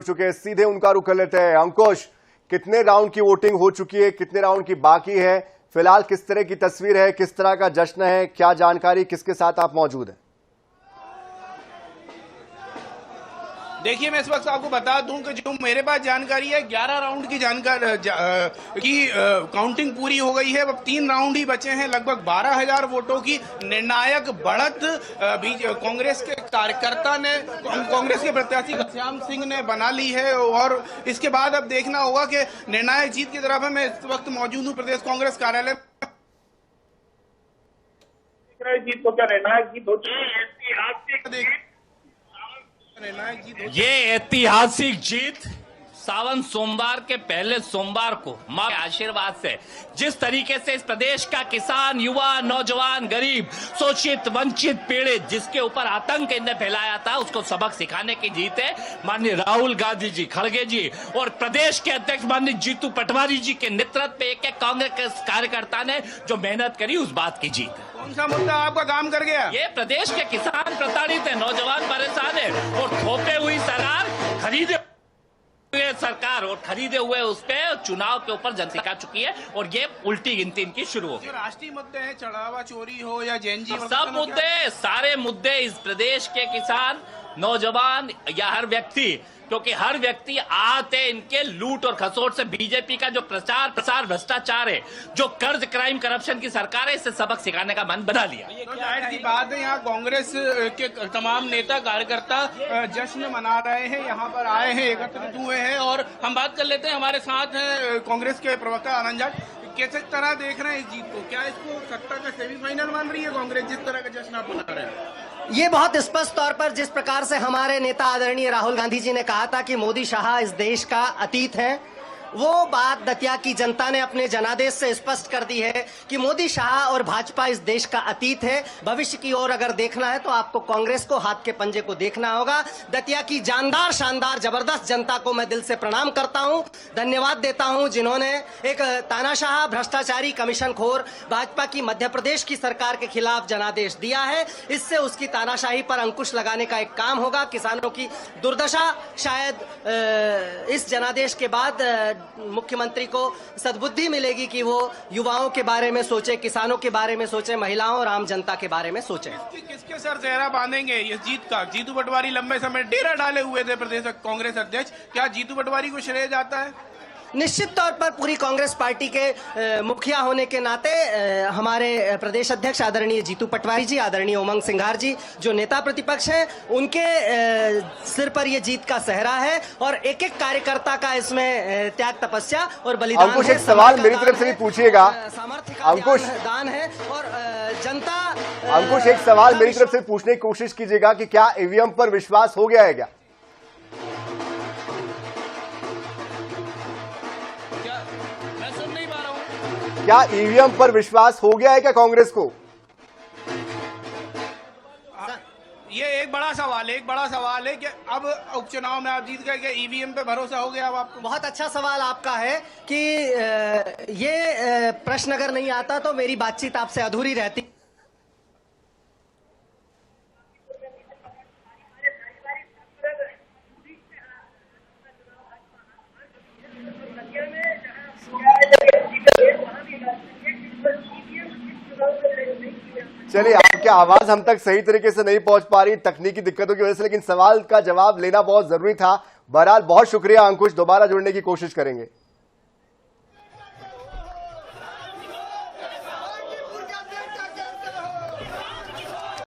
चुके हैं, सीधे उनका रुख कर लेते हैं। अंकुश, कितने राउंड की वोटिंग हो चुकी है, कितने राउंड की बाकी है, फिलहाल किस तरह की तस्वीर है, किस तरह का जश्न है, क्या जानकारी, किसके साथ आप मौजूद हैं? देखिए, मैं इस वक्त आपको बता दूं कि जो मेरे पास जानकारी है 11 राउंड की काउंटिंग पूरी हो गई है। अब 3 राउंड ही बचे हैं। लगभग 12,000 वोटों की निर्णायक बढ़त कांग्रेस के कार्यकर्ता ने, कांग्रेस के प्रत्याशी घनश्याम सिंह ने बना ली है। और इसके बाद अब देखना होगा कि निर्णायक जीत की तरफ मैं इस वक्त मौजूद हूँ प्रदेश कांग्रेस कार्यालय। जीत को क्या निर्णायक जीत हो चुकी है? ये ऐतिहासिक जीत सावन सोमवार के पहले सोमवार को मां के आशीर्वाद से जिस तरीके से इस प्रदेश का किसान, युवा, नौजवान, गरीब, शोषित, वंचित, पीड़ित, जिसके ऊपर आतंक इन्हें फैलाया था, उसको सबक सिखाने की जीत है। माननीय राहुल गांधी जी, खड़गे जी और प्रदेश के अध्यक्ष माननीय जीतू पटवारी जी के नेतृत्व में एक कांग्रेस कार्यकर्ता ने जो मेहनत करी, उस बात की जीत है। कौन सा मुद्दा आपका काम कर गया? ये प्रदेश के किसान प्रताड़ित है, नौजवान परेशान है और थोपे हुई सरकार, खरीदे सरकार और खरीदे हुए उस पे चुनाव के ऊपर जनता सिखा चुकी है और ये उल्टी गिनती इनकी शुरू हो गई। राष्ट्रीय मुद्दे हैं, चढ़ावा चोरी हो या जेएनजी, सब मुद्दे, सारे मुद्दे इस प्रदेश के किसान, नौजवान या हर व्यक्ति, क्योंकि हर व्यक्ति आहत है इनके लूट और खसोट से। बीजेपी का जो प्रचार भ्रष्टाचार है, जो कर्ज, क्राइम, करप्शन की सरकार है, इससे सबक सिखाने का मन बना लिया। तो जाहिर सी बात है, यहाँ कांग्रेस के तमाम नेता कार्यकर्ता जश्न मना रहे हैं, यहाँ पर आए हैं, एकत्रित हुए हैं। और हम बात कर लेते हैं, हमारे साथ हैं कांग्रेस के प्रवक्ता आनंद जाट। कैसे तरह देख रहे हैं इस जीत को? क्या इसको सत्ता का सेमीफाइनल मान रही है कांग्रेस, जिस तरह का जश्न आप मना रहे हैं? ये बहुत स्पष्ट तौर पर जिस प्रकार से हमारे नेता आदरणीय राहुल गांधी जी ने कहा था कि मोदी शाह इस देश का अतीत है, वो बात दतिया की जनता ने अपने जनादेश से स्पष्ट कर दी है कि मोदी शाह और भाजपा इस देश का अतीत है। भविष्य की ओर अगर देखना है तो आपको कांग्रेस को हाथ के पंजे को देखना होगा। दतिया की जानदार, शानदार, जबरदस्त जनता को मैं दिल से प्रणाम करता हूं, धन्यवाद देता हूं, जिन्होंने एक तानाशाह, भ्रष्टाचारी, कमीशन खोर भाजपा की मध्य प्रदेश की सरकार के खिलाफ जनादेश दिया है। इससे उसकी तानाशाही पर अंकुश लगाने का एक काम होगा। किसानों की दुर्दशा शायद इस जनादेश के बाद मुख्यमंत्री को सद्बुद्धि मिलेगी कि वो युवाओं के बारे में सोचे, किसानों के बारे में सोचे, महिलाओं और आम जनता के बारे में सोचे। किसके सर चेहरा बांधेंगे ये जीत का? जीतू पटवारी लंबे समय डेरा डाले हुए थे प्रदेश कांग्रेस अध्यक्ष, क्या जीतू पटवारी को श्रेय जाता है? निश्चित तौर पर पूरी कांग्रेस पार्टी के मुखिया होने के नाते हमारे प्रदेश अध्यक्ष आदरणीय जीतू पटवारी जी, आदरणीय उमंग सिंघार जी, जो नेता प्रतिपक्ष हैं, उनके सिर पर यह जीत का सेहरा है और एक एक कार्यकर्ता का इसमें त्याग, तपस्या और बलिदान। अंकुश, एक सवाल मेरी तरफ से भी पूछिएगा। अंकुश, दान है और जनता। अंकुश, एक सवाल मेरी तरफ से पूछने की कोशिश कीजिएगा कि क्या ईवीएम पर विश्वास हो गया है? क्या क्या ईवीएम पर विश्वास हो गया है क्या कांग्रेस को? ये एक बड़ा सवाल है कि अब उपचुनाव में आप जीत गए, कि ईवीएम पे भरोसा हो गया अब आपको? बहुत अच्छा सवाल आपका है कि ये प्रश्न अगर नहीं आता तो मेरी बातचीत आपसे अधूरी रहती। चलिए, आपकी आवाज हम तक सही तरीके से नहीं पहुंच पा रही तकनीकी दिक्कतों की वजह से, लेकिन सवाल का जवाब लेना बहुत जरूरी था। बहरहाल बहुत शुक्रिया अंकुश, दोबारा जुड़ने की कोशिश करेंगे।